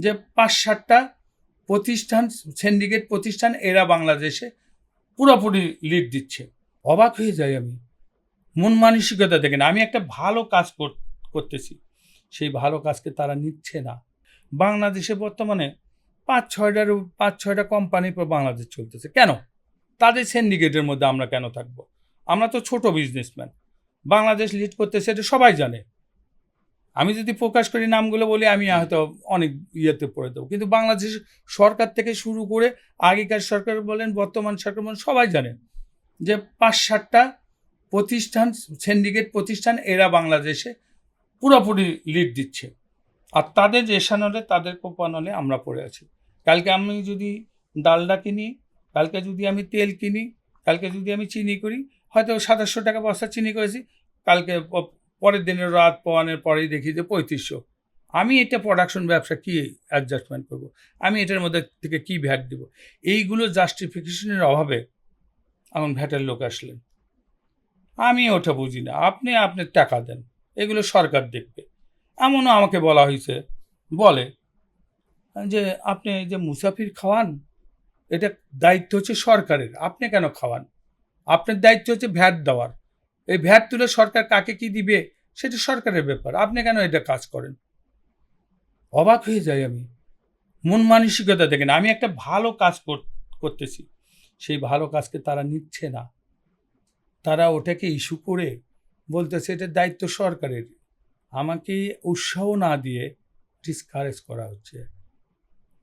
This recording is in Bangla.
যে ৫-৭টা প্রতিষ্ঠান, সিন্ডিকেট প্রতিষ্ঠান, এরা বাংলাদেশে পুরোপুরি লিড দিচ্ছে। অবাক হয়ে যাই আমি, মন মানসিকতা দেখেন। আমি একটা ভালো কাজ করতেছি, সেই ভালো কাজকে তারা নিচ্ছে না। বাংলাদেশে বর্তমানে ৫-৬টা কোম্পানি পর বাংলাদেশ চলতেছে। কেন? তাদের সিন্ডিকেটের মধ্যে আমরা কেন থাকবো? আমরা তো ছোট বিজনেসম্যান। বাংলাদেশ লিড করতেছে, এটা সবাই জানে। আমি যদি প্রকাশ করি, নামগুলো বলি, আমি হয়তো অনেক ইয়েতে পড়ে দেবো। কিন্তু বাংলাদেশ সরকার থেকে শুরু করে আগেকার সরকার বলেন, বর্তমান সরকার বলেন, সবাই জানে যে ৫-৭টা প্রতিষ্ঠান, সিন্ডিকেট প্রতিষ্ঠান, এরা বাংলাদেশে পুরোপুরি লিড দিচ্ছে। আর তাদের এসানলে, তাদের কোপানলে আমরা পড়ে আছি। কালকে আমি যদি ডালডা কিনি, কালকে যদি আমি তেল কিনি, কালকে যদি আমি চিনি করি, হয়তো ২৭০০ টাকা বস্তা চিনি করেছি, কালকে পরের দিনের রাত পোয়ানোর পরেই দেখি যে ৩৫০০। আমি এটা প্রোডাকশন ব্যবসা কী অ্যাডজাস্টমেন্ট করব? আমি এটার মধ্যে থেকে কী ভ্যাট দেবো? এইগুলো জাস্টিফিকেশনের অভাবে এখন ভ্যাটের লোক আসলেন। আমি ওটা বুঝি না। আপনি আপনার টাকা দেন, এগুলো সরকার দেখবে। এমনও আমাকে বলা হয়েছে, বলে যে আপনি যে মুসাফির খাওয়ান, এটা দায়িত্ব হচ্ছে সরকারের, আপনি কেন খাওয়ান? আপনার দায়িত্ব হচ্ছে ভ্যাট দেওয়ার। এই ভ্যাট তুলে সরকার কাকে কি দিবে সেটা সরকারের ব্যাপার, আপনি কেন এটা কাজ করেন? অবাক হয়ে যাই আমি, মন মানসিকতা দেখেন। আমি একটা ভালো কাজ করতেছি, সেই ভালো কাজকে তারা নিচ্ছে না। তারা ওটাকে ইস্যু করে বলতেছে এটার দায়িত্ব সরকারের। আমাকে উৎসাহ না দিয়ে ডিসকারেজ করা হচ্ছে।